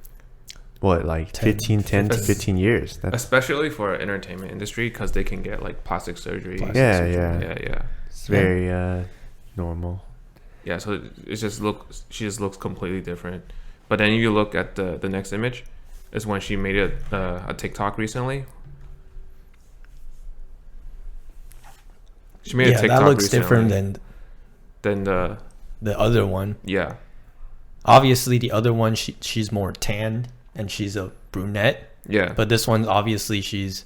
what like 10 to 15 years. That's Especially for entertainment industry, because they can get like plastic surgery. yeah. yeah. It's very normal. Yeah, so she just looks completely different. But then you look at the next image, is when she made a TikTok recently. She made a TikTok that looks recently different than than the other one. yeah. Obviously, the other one she's more tanned and she's a brunette. Yeah. But this one, obviously, she's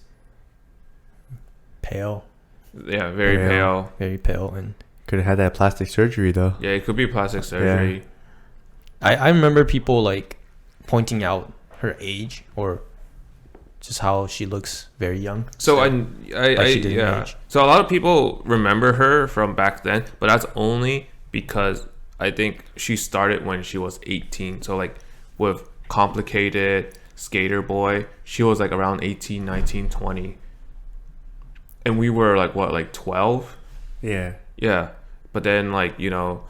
pale, Yeah, very Yeah. pale. very pale, and Could have had that plastic surgery though. Yeah, it could be plastic surgery. I remember people like pointing out her age or just how she looks very young. So I she didn't yeah. age. So a lot of people remember her from back then, but that's only because I think she started when she was 18. So like with Complicated, Skater Boy, she was like around 18, 19, 20. And we were like what, like 12? Yeah. Yeah. But then like, you know,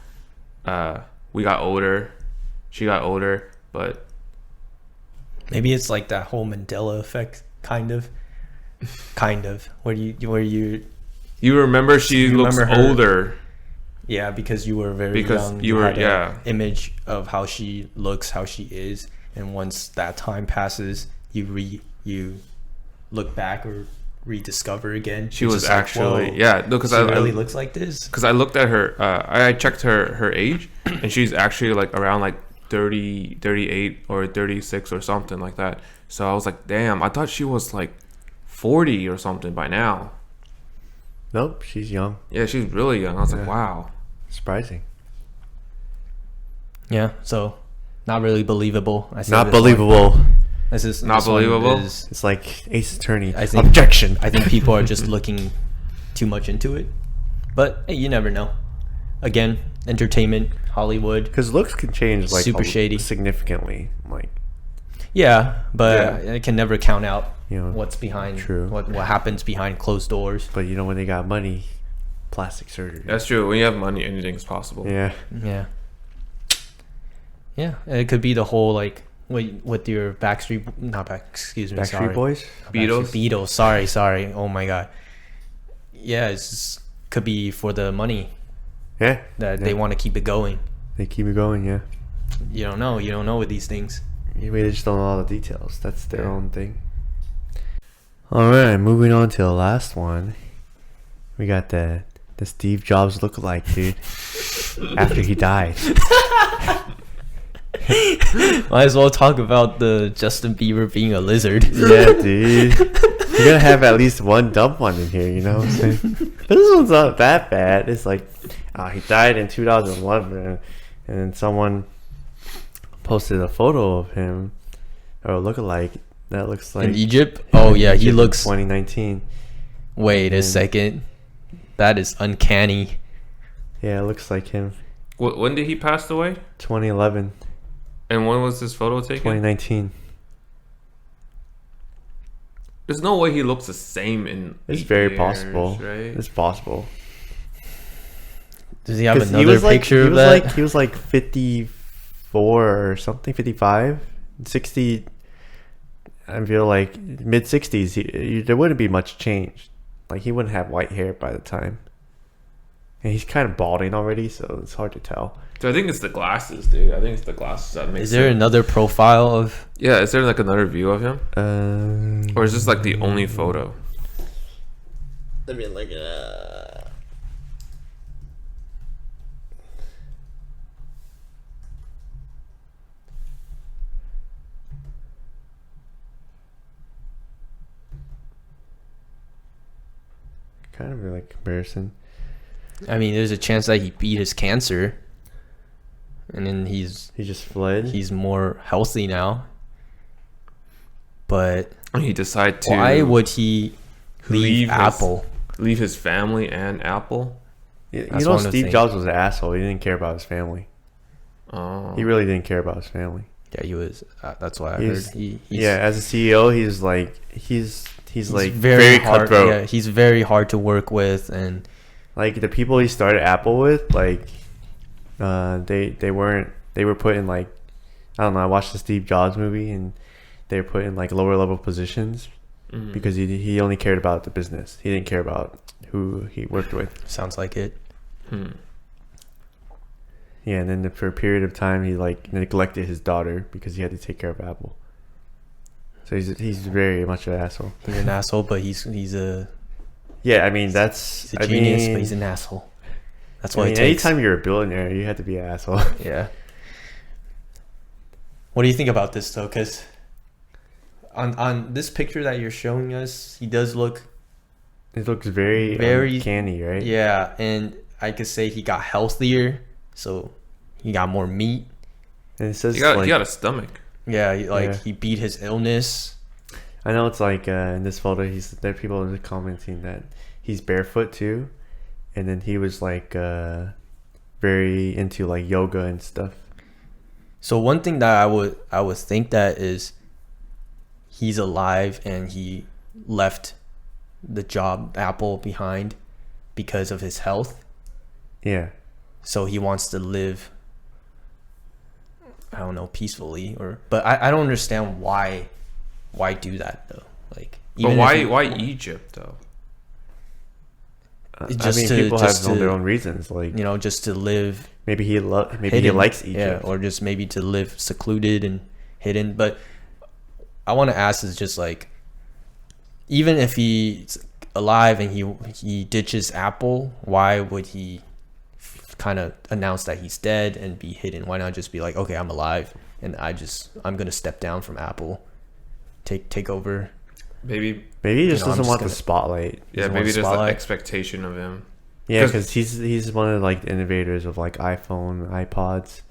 we got older. She got older, but Maybe it's like that whole Mandela effect, kind of, where you you remember she You looks remember her. older. yeah, because you were very Because young. you were- had a yeah. image of how she looks, how she is, and once that time passes, you look back or rediscover again. She It's was just like, actually whoa, yeah, no, because she I really looks like this. because I looked at her, I checked her age, and she's actually like around like 30, 38 or 36 or something like that. So I was like, damn, I thought she was like 40 or something by now. Nope, she's young. Yeah, she's really young. I was like, Yeah. wow. Surprising. Yeah, so not really believable. I say Not this one- believable. This is Not this one believable? is- It's like Ace Attorney. I think- Objection. I think people are just looking too much into it, but hey, you never know. Again, entertainment, Hollywood. Because looks can change like Super shady. significantly. Like Yeah, but it can never count out you know, what's behind True. what happens behind closed doors. but you know when they got money, plastic surgery. That's true. When you have money, anything's possible. Yeah. Yeah. Yeah, it could be the whole like with your Backstreet sorry. Boys. Beatles? Sorry. Oh my god. Yeah, it's just, could be for the money Yeah. that Yeah. they want to keep it going. They keep it going. Yeah. You don't know with these things. We just don't know all the details. That's their own thing. All right, moving on to the last one. We got the Steve Jobs lookalike, dude. After he died. Might as well talk about the Justin Bieber being a lizard. Yeah, dude. You're gonna have at least one dumb one in here, you know what I'm saying? But this one's not that bad. It's like, he died in 2011, and then someone posted a photo of him, or a lookalike, That looks like in Egypt. Oh yeah, he Egypt in looks. 2019. Wait a And- second. That is uncanny. Yeah, it looks like him. When did he pass away? 2011, And when was this photo taken? 2019. There's no way he looks the same in. It's 8 very years, possible. right? It's possible. Does he have 'Cause another picture he of was that? Like, he was like 54 or something, 55, 60. I feel like mid 60s. There wouldn't be much change. Like he wouldn't have white hair by the time. And he's kind of balding already, so it's hard to tell. So I think it's the glasses, dude. I think it's the glasses that makes Is there sense. another profile of? Yeah, is there like another view of him? Or is this like the only photo? I mean, like, kind of like comparison. I mean, there's a chance that he beat his cancer, and then He just fled. he's more healthy now. But He decided to why would he leave leave Apple? leave his family and Apple. You That's know, one of the Steve things. Jobs was an asshole. He didn't care about his family. Oh, He really didn't care about his family. Yeah, he was. That's why I He's- heard he's Yeah, as a CEO, he's like he's like very very hard. cutthroat. Yeah, he's very hard to work with, and Like the people he started Apple with, like they were put in like, I don't know. I watched the Steve Jobs movie and they were put in like lower level positions because he only cared about the business. He didn't care about who he worked with. sounds like it. Yeah, and then for a period of time he like neglected his daughter because he had to take care of Apple. So he's very much an asshole. He's an asshole, but he's a Yeah, I mean that's he's a genius, but he's an asshole. That's why I it mean, takes. anytime you're a billionaire, you have to be an asshole. Yeah. What do you think about this though? Because on this picture that you're showing us, he does look. It looks very Very- uncanny, right? Yeah, and I could say he got healthier, so he got more meat. And it says he got like, he got a stomach. Yeah, Yeah. he beat his illness. I know it's like in this photo, there are people commenting that he's barefoot too, and then he was like very into like yoga and stuff. So one thing that I would think that is he's alive and he left the job Apple behind because of his health. Yeah, So he wants to live, I don't know, peacefully, but I don't understand why do that though. Like, But if why Egypt though? I Just mean, to- people just have their to- own reasons. Like just to live maybe he he hidden. likes Yeah, Egypt. or just maybe to live secluded and hidden. But I want to ask is just like, even if he's alive and he ditches Apple, why would he kind of announce that he's dead and be hidden? Why not just be like, okay, I'm alive and I'm gonna step down from Apple, take over. Maybe Maybe he just I'm doesn't just want gonna- the spotlight. yeah, want maybe the there's like spotlight. expectation of him. Yeah, 'Cause- because he's one of like the innovators of like iPhone, iPods,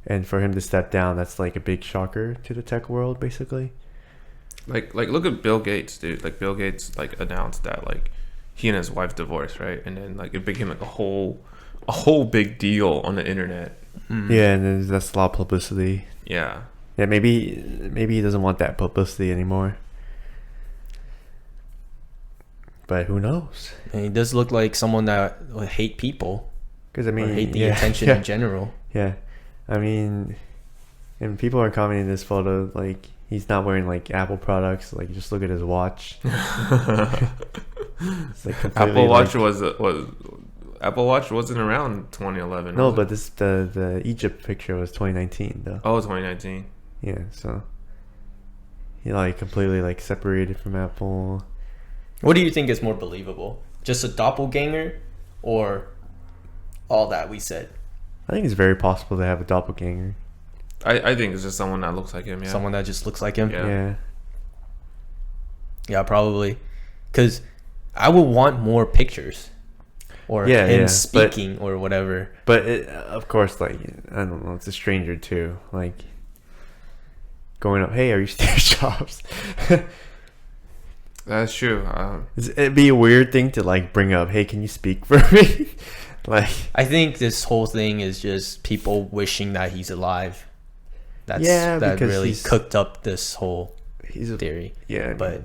and for him to step down, that's like a big shocker to the tech world, basically. Like look at Bill Gates, dude. Like Bill Gates like announced that like he and his wife divorced, right? And then like it became like a whole big deal on the internet. Yeah, and then that's a lot of publicity. Yeah. Yeah, maybe he doesn't want that publicity anymore. But who knows? And he does look like someone that would hate people Because I or mean, hate the yeah, attention yeah, in general. yeah. I mean, and people are commenting in this photo like he's not wearing like Apple products. Like just look at his watch. It's like completely, Apple Watch like- was Apple Watch wasn't around 2011. No, was but it? this the Egypt picture was 2019 though. Oh, 2019. Yeah, so he like completely like separated from Apple. What do you think is more believable? Just a doppelganger or all that we said? I think it's very possible to have a doppelganger. I think it's just someone that looks like him. Yeah. Someone that just looks like him? Yeah. Yeah, probably. Because I would want more pictures. Or him but- speaking or whatever. But it, of course, like I don't know, it's a stranger too. Like going up, hey, are you Steve Jobs? That's true. It'd be a weird thing to like bring up, hey, can you speak for me? Like, I think this whole thing is just people wishing that he's alive. That because really cooked up this whole theory. Yeah, but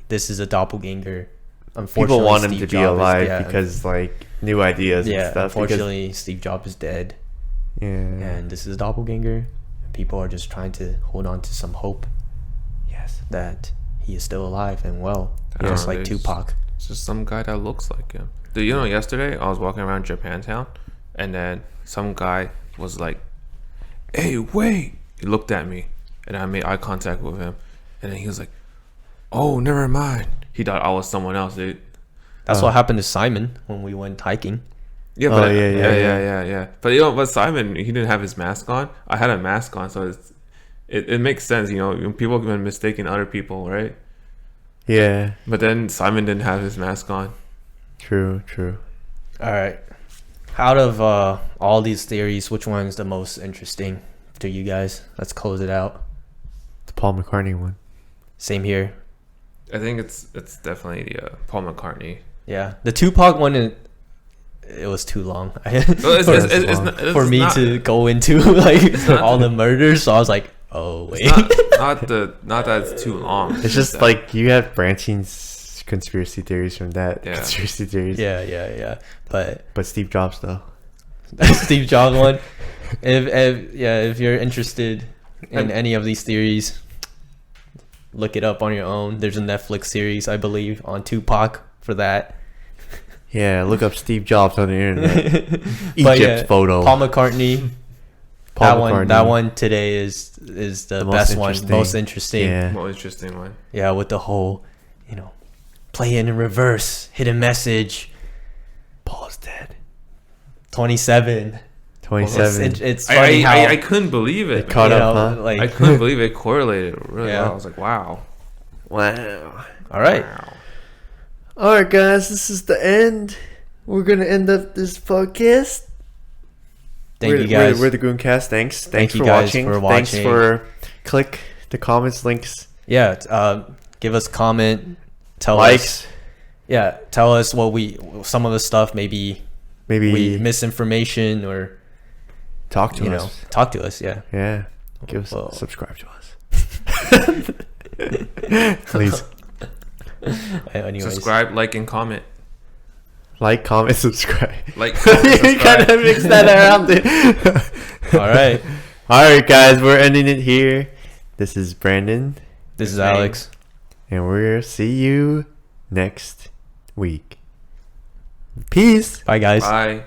this is a doppelganger. Unfortunately, people want him Steve to be Jobs alive because like new ideas and stuff. Unfortunately, Steve Jobs is dead. Yeah, and this is a doppelganger. People are just trying to hold on to some hope. Yes, that he is still alive and well, just like Tupac. It's just some guy that looks like him. Dude, you know, yesterday I was walking around Japantown, and then some guy was like, "Hey, wait!" He looked at me, and I made eye contact with him, and then he was like, "Oh, never mind." He thought I was someone else, dude. That's what happened to Simon when we went hiking. Yeah, but yeah. But you know, but Simon, he didn't have his mask on. I had a mask on, so it makes sense. You know, people have been mistaking other people, right? Yeah. But then Simon didn't have his mask on. True. All right. Out of all these theories, which one is the most interesting to you guys? Let's close it out. The Paul McCartney one. Same here. I think it's definitely the Paul McCartney. Yeah, the Tupac one. It was too long for me to go into like all the murders. So I was like, oh wait, not that it's too long. It's just like you have branching conspiracy theories from that conspiracy theories. Yeah. But Steve Jobs though. Steve Jobs one. If you're interested in any of these theories, look it up on your own. There's a Netflix series, I believe, on Tupac for that. Yeah, look up Steve Jobs on the internet. Egypt photo. Paul McCartney. That one today is the best one, most interesting. Yeah. Most interesting one. Yeah, with the whole, play it in reverse, hidden message. Paul's dead. 27. It's funny how I couldn't believe it. It caught up, huh? I couldn't believe it correlated really well. I was like, wow. All right. Wow. All right, guys, this is the end. We're gonna end up this podcast. Thank you guys. We're the Grooncast. Thanks Thank for you guys watching. for watching. Thanks for click the comments, links. Yeah, give us comment. Tell likes. Tell us some of the stuff maybe we misinformation or talk to us. Talk to us. Yeah. Yeah. Subscribe to us. Please. Anyways. Subscribe, like, and comment. Like, comment, subscribe. Like, comment, You gotta mix that around. All right. All right, guys. We're ending it here. This is Brandon. This is Alex. And we'll see you next week. Peace. Bye, guys. Bye.